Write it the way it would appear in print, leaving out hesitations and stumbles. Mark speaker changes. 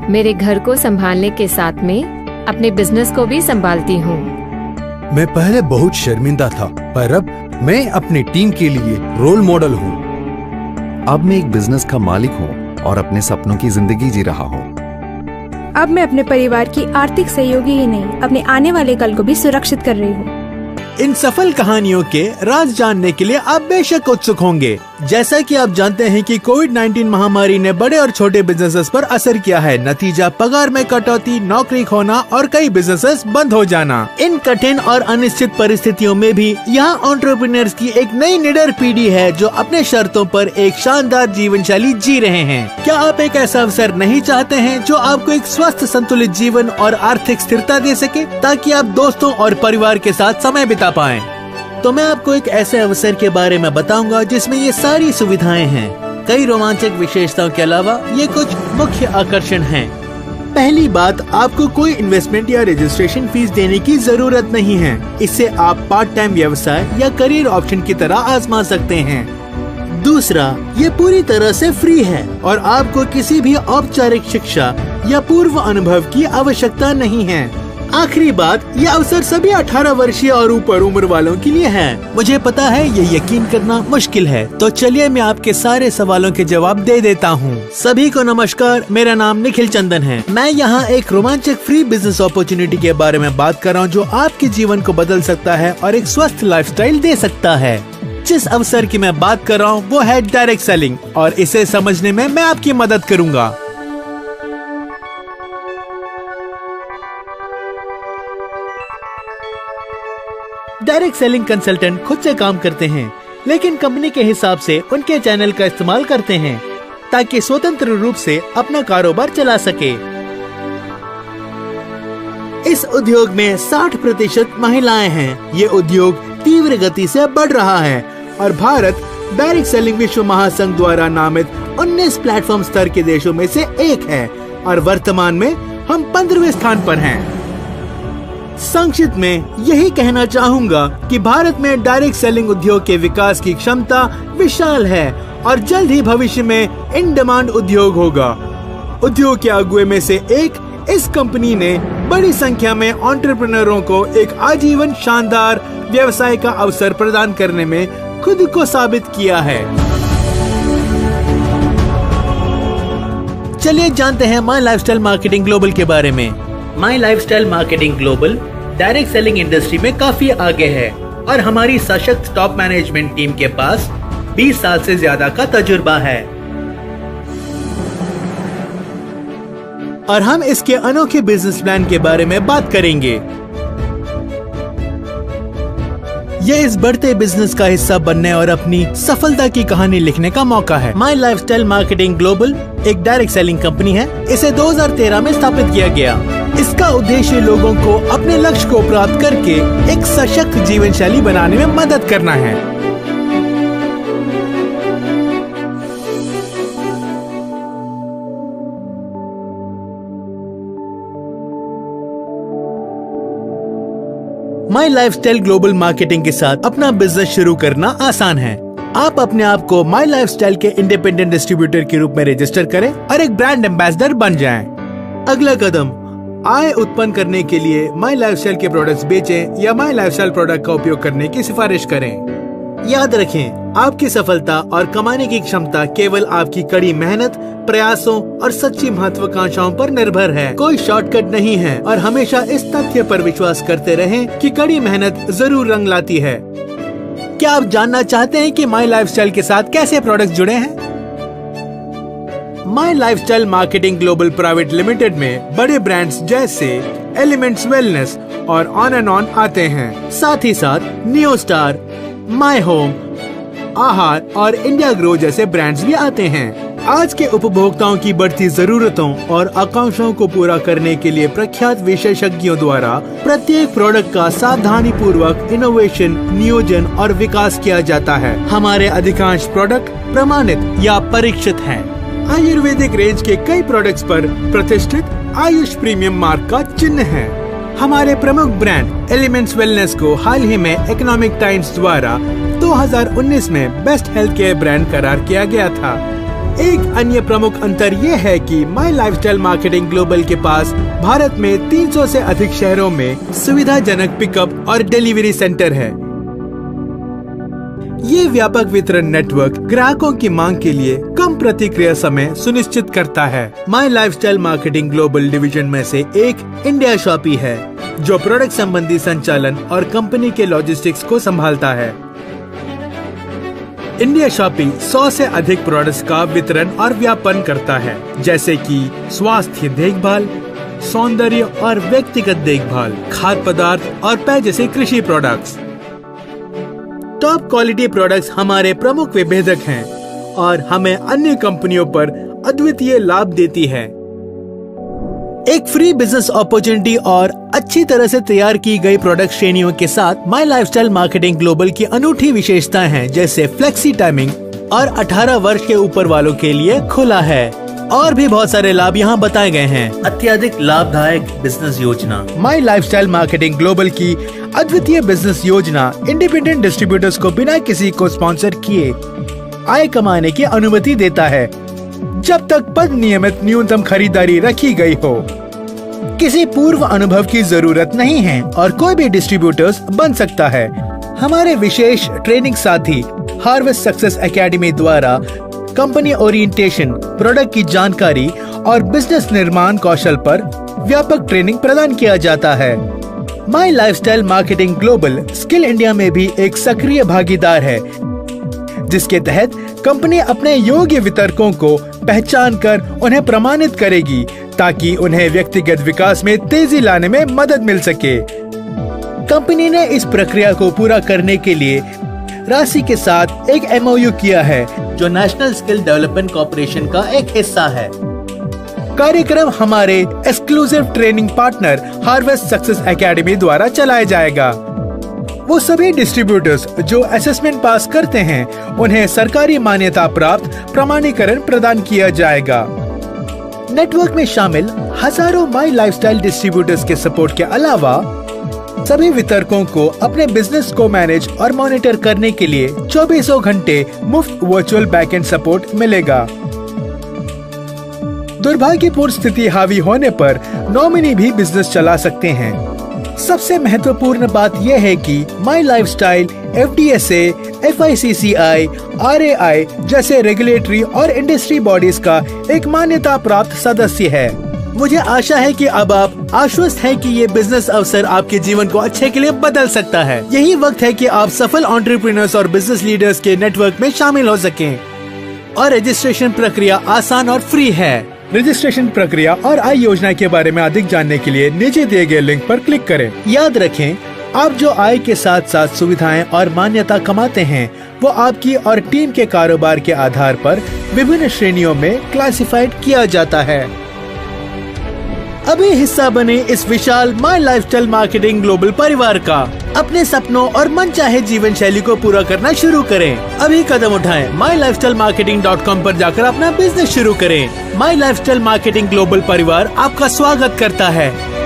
Speaker 1: मेरे घर को संभालने के साथ में अपने बिजनेस को भी संभालती हूँ।
Speaker 2: मैं पहले बहुत शर्मिंदा था, पर अब मैं अपनी टीम के लिए रोल मॉडल हूँ।
Speaker 3: अब मैं एक बिजनेस का मालिक हूँ और अपने सपनों की जिंदगी जी रहा हूँ।
Speaker 4: अब मैं अपने परिवार की आर्थिक सहयोगी ही नहीं, अपने आने वाले कल को भी सुरक्षित कर रही हूँ।
Speaker 5: इन सफल कहानियों के राज जानने के लिए आप बेशक उत्सुक होंगे। जैसा कि आप जानते हैं कि कोविड-19 महामारी ने बड़े और छोटे बिजनेसेस पर असर किया है। नतीजा पगार में कटौती, नौकरी खोना और कई बिजनेसेस बंद हो जाना। इन कठिन और अनिश्चित परिस्थितियों में भी यहाँ एंटरप्रेन्योर्स की एक नई निडर पीढ़ी है जो अपने शर्तों पर एक शानदार जीवन शैली जी रहे हैं। क्या आप एक ऐसा अवसर नहीं चाहते हैं जो आपको एक स्वस्थ संतुलित जीवन और आर्थिक स्थिरता दे सके, ताकि आप दोस्तों और परिवार के साथ समय बिता पाएं? तो मैं आपको एक ऐसे अवसर के बारे में बताऊंगा जिसमें ये सारी सुविधाएं हैं। कई रोमांचक विशेषताओं के अलावा ये कुछ मुख्य आकर्षण हैं। पहली बात, आपको कोई इन्वेस्टमेंट या रजिस्ट्रेशन फीस देने की जरूरत नहीं है। इससे आप पार्ट टाइम व्यवसाय या करियर ऑप्शन की तरह आजमा सकते हैं। दूसरा, ये पूरी तरह से फ्री है और आपको किसी भी औपचारिक शिक्षा या पूर्व अनुभव की आवश्यकता नहीं है। आखिरी बात, ये अवसर सभी 18 वर्षीय और ऊपर उम्र वालों के लिए है। मुझे पता है ये यकीन करना मुश्किल है, तो चलिए मैं आपके सारे सवालों के जवाब दे देता हूँ। सभी को नमस्कार, मेरा नाम निखिल चंदन है। मैं यहाँ एक रोमांचक फ्री बिजनेस अपॉर्चुनिटी के बारे में बात कर रहा हूँ जो आपके जीवन को बदल सकता है और एक स्वस्थ लाइफस्टाइल दे सकता है। जिस अवसर की मैं बात कर रहा हूँ वो है डायरेक्ट सेलिंग, और इसे समझने में मैं आपकी मदद करूँगा। डायरेक्ट सेलिंग कंसल्टेंट खुद से काम करते हैं, लेकिन कंपनी के हिसाब से उनके चैनल का इस्तेमाल करते हैं ताकि स्वतंत्र रूप से अपना कारोबार चला सके। इस उद्योग में 60% महिलाएं हैं। ये उद्योग तीव्र गति से बढ़ रहा है और भारत डायरेक्ट सेलिंग विश्व महासंघ द्वारा नामित 19 प्लेटफॉर्म स्तर के देशों में से एक है और वर्तमान में हम 15वें स्थान पर हैं। संक्षिप्त में यही कहना चाहूँगा कि भारत में डायरेक्ट सेलिंग उद्योग के विकास की क्षमता विशाल है और जल्द ही भविष्य में इन डिमांड उद्योग होगा। उद्योग के अगुए में से एक इस कंपनी ने बड़ी संख्या में एंटरप्रेन्योरों को एक आजीवन शानदार व्यवसाय का अवसर प्रदान करने में खुद को साबित किया है। चलिए जानते हैं माई लाइफस्टाइल मार्केटिंग ग्लोबल के बारे में। My lifestyle marketing global direct selling industry में काफी आगे है और हमारी सशक्त टॉप मैनेजमेंट टीम के पास 20 साल से ज्यादा का तजुर्बा है और हम इसके अनोखे बिजनेस प्लान के बारे में बात करेंगे। ये इस बढ़ते बिजनेस का हिस्सा बनने और अपनी सफलता की कहानी लिखने का मौका है। माई लाइफस्टाइल मार्केटिंग ग्लोबल एक डायरेक्ट सेलिंग कंपनी है। इसे 2013 में स्थापित किया गया। इसका उद्देश्य लोगों को अपने लक्ष्य को प्राप्त करके एक सशक्त जीवन शैली बनाने में मदद करना है। माई लाइफस्टाइल ग्लोबल मार्केटिंग के साथ अपना बिजनेस शुरू करना आसान है। आप अपने आप को माई लाइफस्टाइल के इंडिपेंडेंट डिस्ट्रीब्यूटर के रूप में रजिस्टर करें और एक ब्रांड एम्बेसडर बन जाएं। अगला कदम, आय उत्पन्न करने के लिए माई लाइफस्टाइल के प्रोडक्ट्स बेचें या माई लाइफस्टाइल प्रोडक्ट का उपयोग करने की सिफारिश करें। याद रखें, आपकी सफलता और कमाने की क्षमता केवल आपकी कड़ी मेहनत, प्रयासों और सच्ची महत्वाकांक्षाओं पर निर्भर है। कोई शॉर्टकट नहीं है और हमेशा इस तथ्य पर विश्वास करते रहें कि कड़ी मेहनत जरूर रंग लाती है। क्या आप जानना चाहते हैं कि माई लाइफस्टाइल के साथ कैसे प्रोडक्ट्स जुड़े हैं? My lifestyle marketing global private limited में बड़े ब्रांड्स जैसे एलिमेंट्स वेलनेस और ऑन एंड ऑन आते हैं। साथ ही साथ नियो स्टार, माई होम, आहार और इंडिया ग्रो जैसे ब्रांड्स भी आते हैं। आज के उपभोक्ताओं की बढ़ती जरूरतों और आकांक्षाओं को पूरा करने के लिए प्रख्यात विशेषज्ञों द्वारा प्रत्येक प्रोडक्ट का सावधानी पूर्वक इनोवेशन, नियोजन और विकास किया जाता है। हमारे अधिकांश प्रोडक्ट प्रमाणित या परीक्षित हैं। आयुर्वेदिक रेंज के कई प्रोडक्ट्स पर प्रतिष्ठित आयुष प्रीमियम मार्क का चिन्ह है। हमारे प्रमुख ब्रांड एलिमेंट्स वेलनेस को हाल ही में इकोनॉमिक टाइम्स द्वारा 2019 में बेस्ट हेल्थ केयर ब्रांड करार किया गया था। एक अन्य प्रमुख अंतर ये है कि माई लाइफस्टाइल मार्केटिंग ग्लोबल के पास भारत में 300 से अधिक शहरों में सुविधाजनक पिकअप और डिलीवरी सेंटर है। ये व्यापक वितरण नेटवर्क ग्राहकों की मांग के लिए कम प्रतिक्रिया समय सुनिश्चित करता है। My lifestyle marketing global division में से एक इंडिया शॉपी है, जो प्रोडक्ट संबंधी संचालन और कंपनी के लॉजिस्टिक्स को संभालता है। इंडिया शॉपी 100 से अधिक प्रोडक्ट्स का वितरण और व्यापन करता है, जैसे कि स्वास्थ्य देखभाल, सौंदर्य और व्यक्तिगत देखभाल, खाद्य पदार्थ और पेय जैसे कृषि प्रोडक्ट्स। टॉप क्वालिटी प्रोडक्ट्स हमारे प्रमुख विभेदक हैं और हमें अन्य कंपनियों पर अद्वितीय लाभ देती है। एक फ्री बिजनेस अपॉर्चुनिटी और अच्छी तरह से तैयार की गई प्रोडक्ट श्रेणियों के साथ माई लाइफस्टाइल मार्केटिंग ग्लोबल की अनूठी विशेषताएं हैं, जैसे फ्लेक्सी टाइमिंग और 18 वर्ष के ऊपर वालों के लिए खुला है। और भी बहुत सारे लाभ यहाँ बताए गए हैं। अत्यधिक लाभदायक बिजनेस योजना। माई लाइफस्टाइल मार्केटिंग ग्लोबल की अद्वितीय बिजनेस योजना इंडिपेंडेंट डिस्ट्रीब्यूटर्स को बिना किसी को स्पॉन्सर किए आय कमाने की अनुमति देता है, जब तक पद नियमित न्यूनतम खरीदारी रखी गई हो। किसी पूर्व अनुभव की जरूरत नहीं है और कोई भी डिस्ट्रीब्यूटर्स बन सकता है। हमारे विशेष ट्रेनिंग साथी हार्वेस्ट सक्सेस एकेडमी द्वारा कंपनी ओरिएंटेशन, प्रोडक्ट की जानकारी और बिजनेस निर्माण कौशल पर व्यापक ट्रेनिंग प्रदान किया जाता है। My lifestyle marketing global skill India में भी एक सक्रिय भागीदार है, जिसके तहत कंपनी अपने योग्य वितरकों को पहचान कर उन्हें प्रमाणित करेगी, ताकि उन्हें व्यक्तिगत विकास में तेजी लाने में मदद मिल सके। कंपनी ने इस प्रक्रिया को पूरा करने के लिए राशि के साथ एक MOU किया है, जो नेशनल स्किल डेवलपमेंट कॉर्पोरेशन का एक हिस्सा है। कार्यक्रम हमारे exclusive training partner harvest success academy द्वारा चलाया जाएगा। वो सभी डिस्ट्रीब्यूटर्स जो असेसमेंट पास करते हैं, उन्हें सरकारी मान्यता प्राप्त प्रमाणीकरण प्रदान किया जाएगा। नेटवर्क में शामिल हजारों माई लाइफस्टाइल डिस्ट्रीब्यूटर्स के सपोर्ट के अलावा सभी वितरकों को अपने बिजनेस को मैनेज और मॉनिटर करने के लिए 24 घंटे मुफ्त वर्चुअल बैकएंड सपोर्ट मिलेगा। दुर्भाग्यपूर्ण स्थिति हावी होने पर नॉमिनी भी बिजनेस चला सकते हैं। सबसे महत्वपूर्ण बात यह है कि माई लाइफस्टाइल FDSA, FICCI, RAI जैसे रेगुलेटरी और इंडस्ट्री बॉडीज का एक मान्यता प्राप्त सदस्य है। मुझे आशा है कि अब आप आश्वस्त हैं कि ये बिजनेस अवसर आपके जीवन को अच्छे के लिए बदल सकता है। यही वक्त है कि आप सफल एंटरप्रेन्योर्स और बिजनेस लीडर्स के नेटवर्क में शामिल हो सकें। और रजिस्ट्रेशन प्रक्रिया आसान और फ्री है। रजिस्ट्रेशन प्रक्रिया और आय योजना के बारे में अधिक जानने के लिए नीचे दिए गए लिंक पर क्लिक करें। याद रखें, आप जो आय के साथ साथ सुविधाएं और मान्यता कमाते हैं, वो आपकी और टीम के कारोबार के आधार पर विभिन्न श्रेणियों में क्लासिफाइड किया जाता है। अभी हिस्सा बने इस विशाल माई लाइफस्टाइल मार्केटिंग ग्लोबल परिवार का। अपने सपनों और मनचाहे जीवन शैली को पूरा करना शुरू करें। अभी कदम उठाएं। mylifestylemarketing.com पर जाकर अपना बिजनेस शुरू करें। माई लाइफस्टाइल मार्केटिंग ग्लोबल परिवार आपका स्वागत करता है।